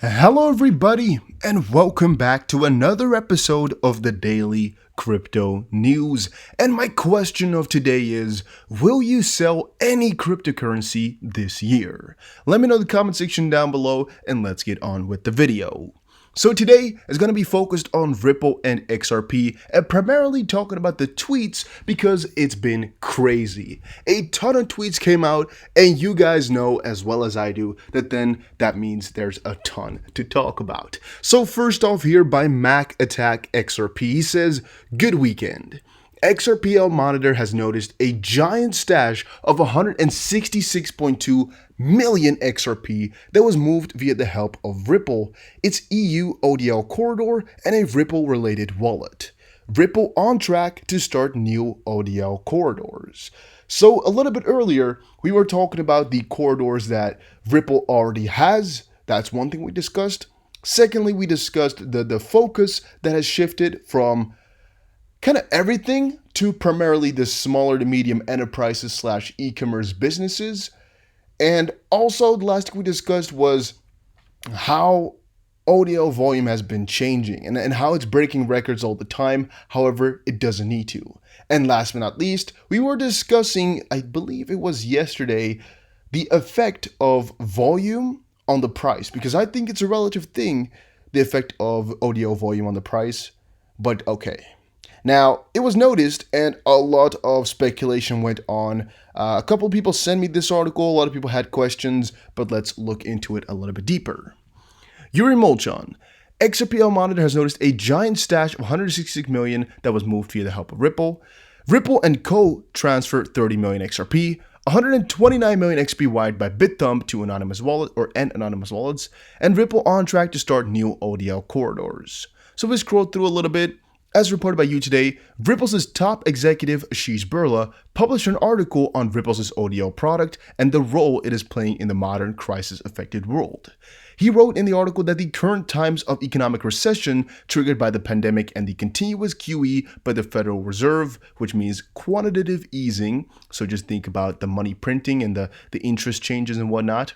Hello, everybody, and welcome back to another episode of the Daily Crypto News. And my question of today is, will you sell any cryptocurrency this year? Let me know in the comment section down below, and let's get on with the video. So today is going to be focused on Ripple and XRP and primarily talking about the tweets because it's been crazy. A ton of tweets came out and you guys know as well as I do that means there's a ton to talk about. So first off here by Mac Attack XRP, he says, "Good weekend. XRPL Monitor has noticed a giant stash of 166.2 million XRP that was moved via the help of Ripple, its EU ODL corridor, and a Ripple-related wallet. Ripple on track to start new ODL corridors." So a little bit earlier, we were talking about the corridors that Ripple already has. That's one thing we discussed. Secondly, we discussed the focus that has shifted from kind of everything to primarily the smaller to medium enterprises / e-commerce businesses. And also the last thing we discussed was how ODL volume has been changing and how it's breaking records all the time. However, it doesn't need to. And last but not least, we were discussing, I believe it was yesterday, the effect of volume on the price, because I think it's a relative thing, the effect of ODL volume on the price. But okay. Now, it was noticed and a lot of speculation went on. A couple of people sent me this article, a lot of people had questions, but let's look into it a little bit deeper. Yuri Molchan, XRPL Monitor has noticed a giant stash of 166 million that was moved via the help of Ripple. Ripple and Co. transferred 30 million XRP, 129 million XP wired by BitThumb to anonymous wallet and anonymous wallets, and Ripple on track to start new ODL corridors. So we scroll through a little bit. As reported by You Today, Ripple's top executive Ashish Birla published an article on Ripple's ODL product and the role it is playing in the modern crisis-affected world. He wrote in the article that the current times of economic recession triggered by the pandemic and the continuous QE by the Federal Reserve, which means quantitative easing, so just think about the money printing and the interest changes and whatnot,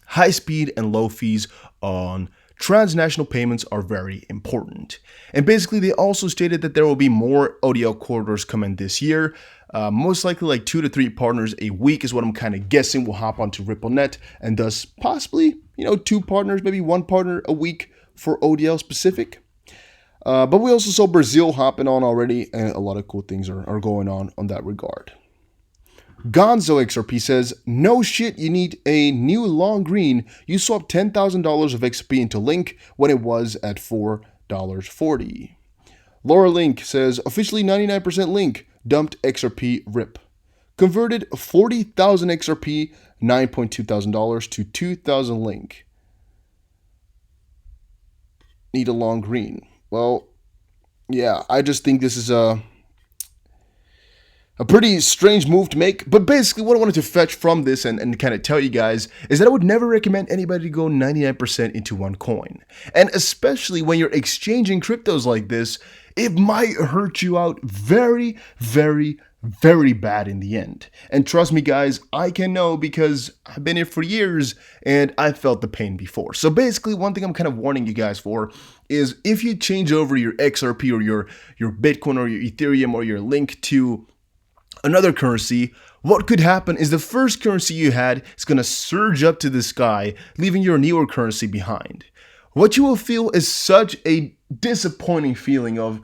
high speed and low fees on transnational payments are very important. And basically, they also stated that there will be more ODL corridors coming this year. Most likely like 2 to 3 partners a week is what I'm kind of guessing will hop onto RippleNet, and thus possibly, 2 partners, maybe 1 partner a week for ODL specific. But we also saw Brazil hopping on already, and a lot of cool things are going on that regard. Gonzo XRP says, "No shit, you need a new long green. You swapped $10,000 of XP into Link when it was at $4.40. Laura Link says, "Officially 99% Link, dumped XRP RIP. Converted 40,000 XRP, $9.2 thousand to 2,000 Link. Need a long green." Well, yeah, I just think this is a pretty strange move to make, but basically what I wanted to fetch from this and kind of tell you guys is that I would never recommend anybody to go 99% into one coin. And especially when you're exchanging cryptos like this, it might hurt you out very, very, very bad in the end. And trust me guys, I can know because I've been here for years and I felt the pain before. So basically one thing I'm kind of warning you guys for is if you change over your XRP or your Bitcoin or your Ethereum or your Link to another currency, what could happen is the first currency you had is going to surge up to the sky, leaving your newer currency behind. What you will feel is such a disappointing feeling of,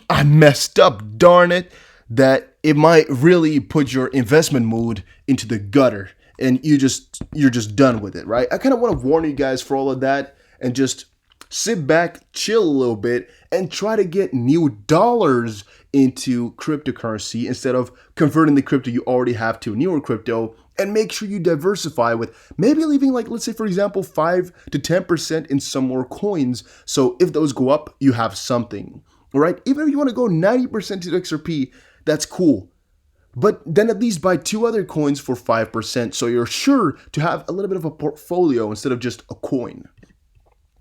"I messed up, darn it," that it might really put your investment mood into the gutter and you're just done with it, right? I kind of want to warn you guys for all of that and just sit back, chill a little bit, and try to get new dollars into cryptocurrency instead of converting the crypto you already have to a newer crypto, and make sure you diversify with maybe leaving, like, let's say for example 5 to 10% in some more coins, so if those go up you have something. All right, even if you want to go 90% to XRP, that's cool, but then at least buy 2 other coins for 5% so you're sure to have a little bit of a portfolio instead of just a coin.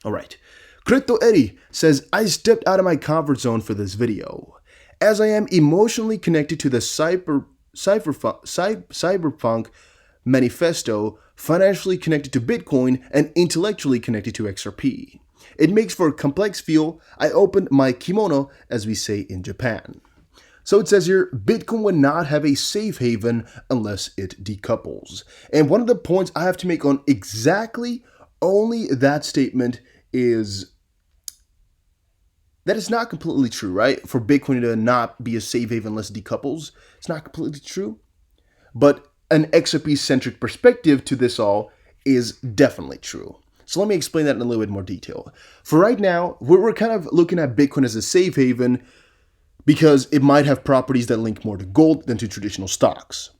All right, Crypto Eddie says, "I stepped out of my comfort zone for this video, as I am emotionally connected to the cyberpunk manifesto financially connected to Bitcoin and intellectually connected to XRP. It makes for a complex feel. I opened my kimono, as we say in Japan. So it says here, Bitcoin would not have a safe haven unless it decouples. And one of the points I have to make on exactly only that statement is that it's not completely true, right? For Bitcoin to not be a safe haven unless it decouples, it's not completely true. But an XRP-centric perspective to this all is definitely true. So let me explain that in a little bit more detail. For right now, we're kind of looking at Bitcoin as a safe haven because it might have properties that link more to gold than to traditional stocks.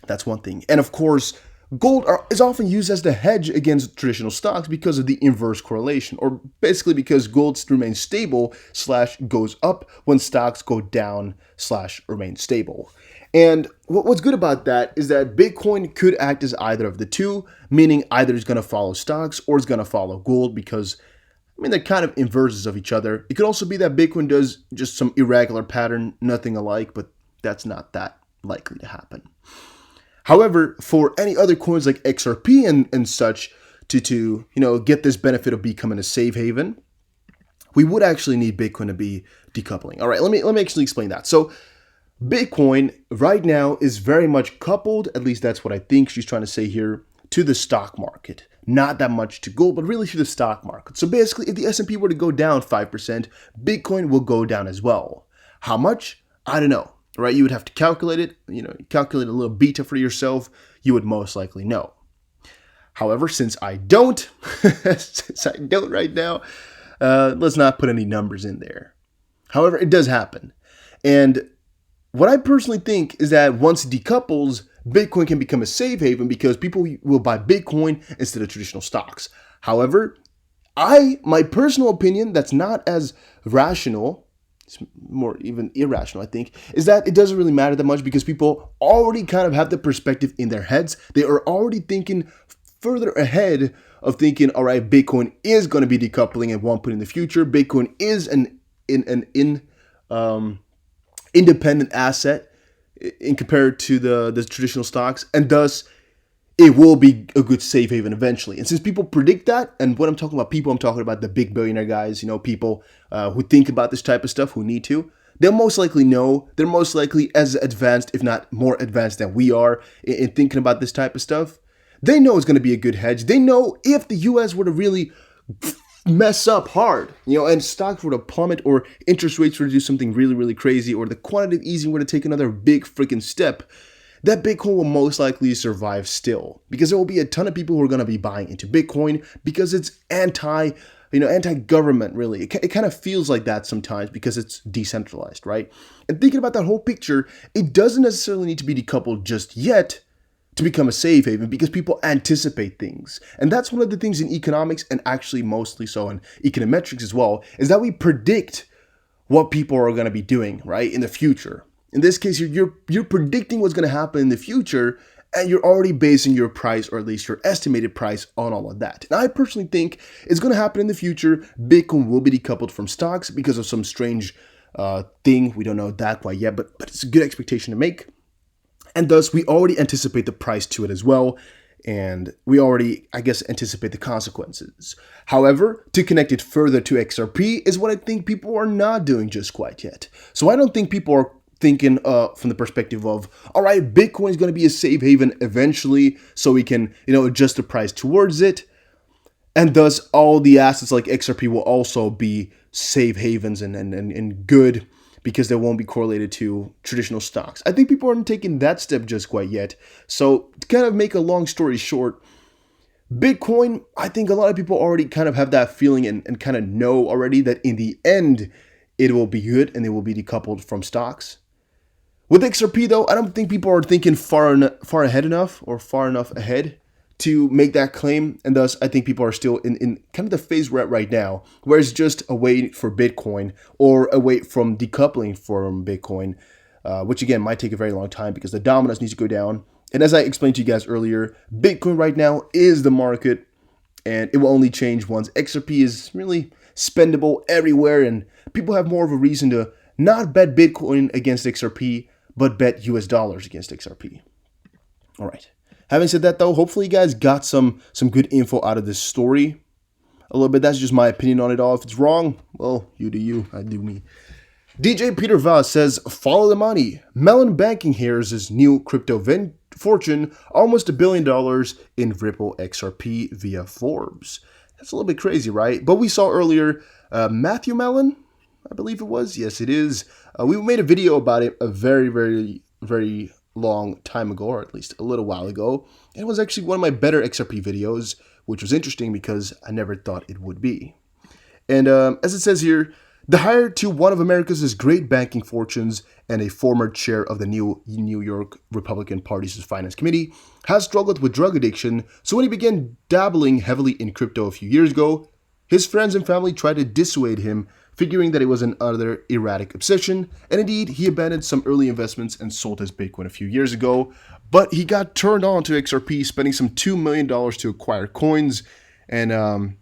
That's one thing. And of course, gold is often used as the hedge against traditional stocks because of the inverse correlation, or basically because gold remains stable / goes up when stocks go down / remain stable. And what's good about that is that Bitcoin could act as either of the two, meaning either it's going to follow stocks or it's going to follow gold because, they're kind of inverses of each other. It could also be that Bitcoin does just some irregular pattern, nothing alike, but that's not that likely to happen. However, for any other coins like XRP and such to get this benefit of becoming a safe haven, we would actually need Bitcoin to be decoupling. All right, let me actually explain that. So Bitcoin right now is very much coupled, at least that's what I think she's trying to say here, to the stock market. Not that much to gold, but really to the stock market. So basically, if the S&P were to go down 5%, Bitcoin will go down as well. How much? I don't know, right? You would have to calculate it, calculate a little beta for yourself. You would most likely know. However, since I don't, right now, let's not put any numbers in there. However, it does happen. And what I personally think is that once it decouples, Bitcoin can become a safe haven because people will buy Bitcoin instead of traditional stocks. However, my personal opinion, that's not as rational, it's more even irrational, I think, is that it doesn't really matter that much because people already kind of have the perspective in their heads. They are already thinking further ahead of thinking, all right, Bitcoin is going to be decoupling at one point in the future. Bitcoin is an independent asset in compared to the traditional stocks, and thus it will be a good safe haven eventually. And since people predict that, and when I'm talking about people, I'm talking about the big billionaire guys, people who think about this type of stuff, who need to, they'll most likely know, they're most likely as advanced, if not more advanced than we are in thinking about this type of stuff. They know it's going to be a good hedge. They know if the US were to really mess up hard, and stocks were to plummet or interest rates were to do something really, really crazy, or the quantitative easing were to take another big freaking step, that Bitcoin will most likely survive still because there will be a ton of people who are going to be buying into Bitcoin because it's anti-government, really. It kind of feels like that sometimes because it's decentralized, right? And thinking about that whole picture, it doesn't necessarily need to be decoupled just yet to become a safe haven because people anticipate things. And that's one of the things in economics, and actually mostly so in econometrics as well, is that we predict what people are going to be doing, right, in the future. In this case, you're predicting what's going to happen in the future, and you're already basing your price, or at least your estimated price, on all of that. And I personally think it's going to happen in the future. Bitcoin will be decoupled from stocks because of some strange thing. We don't know that quite yet, but it's a good expectation to make. And thus, we already anticipate the price to it as well. And we already, anticipate the consequences. However, to connect it further to XRP is what I think people are not doing just quite yet. So I don't think people are thinking from the perspective of, all right, Bitcoin is going to be a safe haven eventually, so we can, adjust the price towards it. And thus, all the assets like XRP will also be safe havens and good, because they won't be correlated to traditional stocks. I think people aren't taking that step just quite yet. So to kind of make a long story short, Bitcoin, I think a lot of people already kind of have that feeling and kind of know already that in the end, it will be good and it will be decoupled from stocks. With XRP though, I don't think people are thinking far enough ahead to make that claim, and thus I think people are still in kind of the phase we're at right now, where it's just a wait for Bitcoin or a wait from decoupling from Bitcoin, which again might take a very long time because the dominance needs to go down. And as I explained to you guys earlier, Bitcoin right now is the market, and it will only change once XRP is really spendable everywhere, and people have more of a reason to not bet Bitcoin against XRP, but bet US dollars against XRP. All right. Having said that, though, hopefully you guys got some good info out of this story. A little bit. That's just my opinion on it all. If it's wrong, well, you do you. I do me. DJ Peter Voss says, follow the money. Mellon Banking hears his new crypto fortune, almost $1 billion in Ripple XRP via Forbes. That's a little bit crazy, right? But we saw earlier Matthew Mellon, I believe it was. Yes, it is. We made a video about it a very, very, very long time ago, or at least a little while ago. And it was actually one of my better XRP videos, which was interesting because I never thought it would be. And as it says here, the hire to one of America's great banking fortunes and a former chair of the New York Republican Party's Finance Committee has struggled with drug addiction, so when he began dabbling heavily in crypto a few years ago, his friends and family tried to dissuade him, figuring that it was another erratic obsession, and indeed, he abandoned some early investments and sold his Bitcoin a few years ago, but he got turned on to XRP, spending some $2 million to acquire coins, and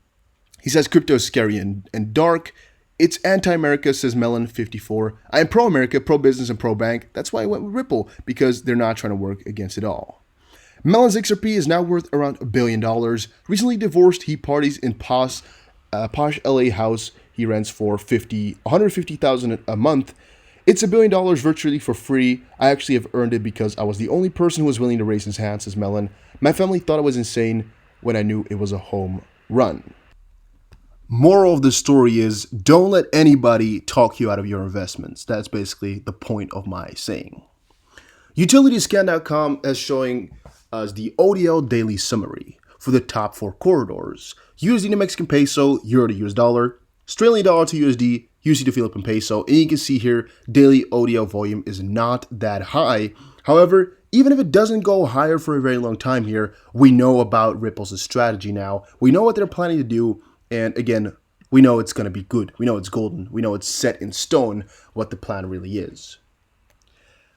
he says crypto is scary and dark. It's anti-America, says Mellon 54. I am pro-America, pro-business, and pro-bank. That's why I went with Ripple, because they're not trying to work against it all. Mellon's XRP is now worth around $1 billion. Recently divorced, he parties in posh LA house he rents for $150,000 a month. It's $1 billion virtually for free. I actually have earned it because I was the only person who was willing to raise his hand, says Mellon. My family thought I was insane when I knew it was a home run. Moral of the story is, don't let anybody talk you out of your investments. That's basically the point of my saying. Utilityscan.com is showing us the ODL daily summary for the top 4 corridors. USD to Mexican peso, Euro to US dollar, Australian dollar to USD, USD to Philippine peso. And you can see here, daily ODL volume is not that high. However, even if it doesn't go higher for a very long time here, we know about Ripple's strategy now. We know what they're planning to do. And again, we know it's going to be good. We know it's golden. We know it's set in stone what the plan really is.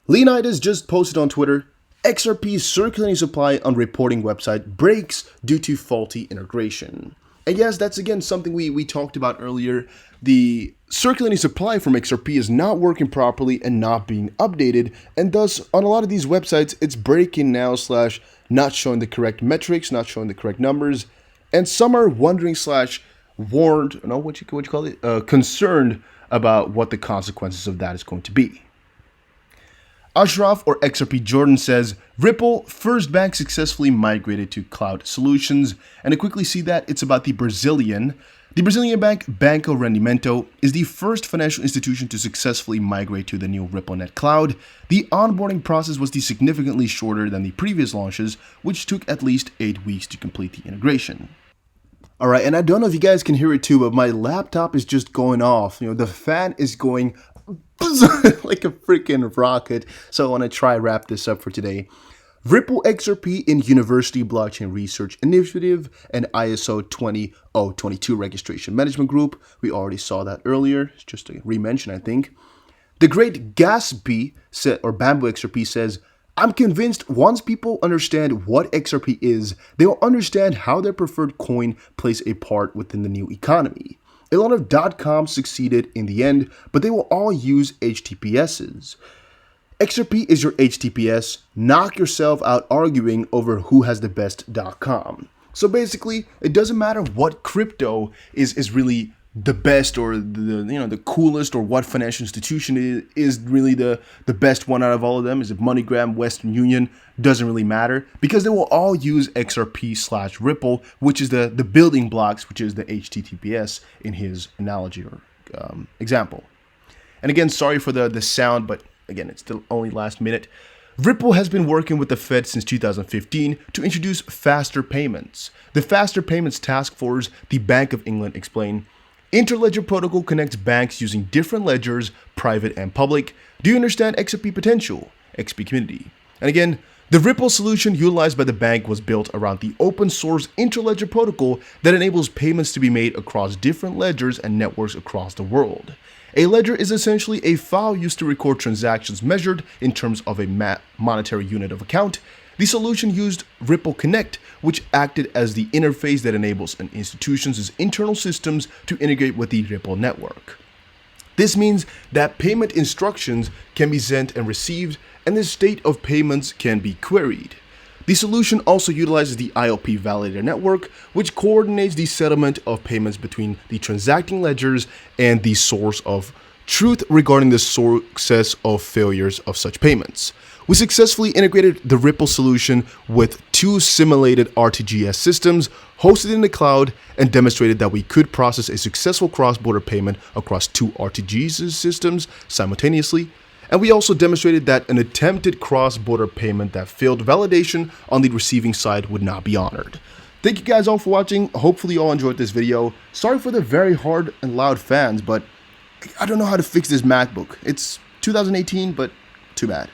Leonidas just posted on Twitter, XRP's circulating supply on reporting website breaks due to faulty integration. And yes, that's again something we talked about earlier. The circulating supply from XRP is not working properly and not being updated. And thus, on a lot of these websites, it's breaking now / not showing the correct metrics, not showing the correct numbers. And some are wondering / warned, no, what you call it, concerned about what the consequences of that is going to be. Ashraf or XRP Jordan says, Ripple, first bank successfully migrated to cloud solutions. And to quickly see that, it's about the Brazilian bank, Banco Rendimento, is the first financial institution to successfully migrate to the new RippleNet cloud. The onboarding process was significantly shorter than the previous launches, which took at least 8 weeks to complete the integration. Alright, and I don't know if you guys can hear it too, but my laptop is just going off. You know, the fan is going like a freaking rocket. So I want to try wrap this up for today. Ripple XRP in University Blockchain Research Initiative and ISO 20022 Registration Management Group. We already saw that earlier. It's just a re-mention, I think. The great Gatsby or Bamboo XRP says, I'm convinced once people understand what XRP is, they will understand how their preferred coin plays a part within the new economy. A lot of .coms succeeded in the end, but they will all use HTTPSs. XRP is your HTTPS. Knock yourself out arguing over who has the best .com. So basically, it doesn't matter what crypto is really the best or the coolest, or what financial institution is really the best one out of all of them. Is it MoneyGram, Western Union? Doesn't really matter, because they will all use XRP / Ripple, which is the building blocks, which is the HTTPS in his analogy or example. And again, sorry for the sound, but again, it's still only last minute. Ripple has been working with the Fed since 2015 to introduce faster payments. The Faster Payments Task Force, the Bank of England, explained, Interledger Protocol connects banks using different ledgers, private and public. Do you understand XRP potential? XP community. And again, the Ripple solution utilized by the bank was built around the open source Interledger Protocol that enables payments to be made across different ledgers and networks across the world. A ledger is essentially a file used to record transactions measured in terms of a monetary unit of account. The solution used Ripple Connect, which acted as the interface that enables an institution's internal systems to integrate with the Ripple network. This means that payment instructions can be sent and received, and the state of payments can be queried. The solution also utilizes the IOP validator network, which coordinates the settlement of payments between the transacting ledgers and the source of truth regarding the success or failures of such payments. We successfully integrated the Ripple solution with 2 simulated RTGS systems hosted in the cloud and demonstrated that we could process a successful cross-border payment across 2 RTGS systems simultaneously. And we also demonstrated that an attempted cross-border payment that failed validation on the receiving side would not be honored. Thank you guys all for watching. Hopefully you all enjoyed this video. Sorry for the very hard and loud fans, but I don't know how to fix this MacBook. It's 2018, but too bad.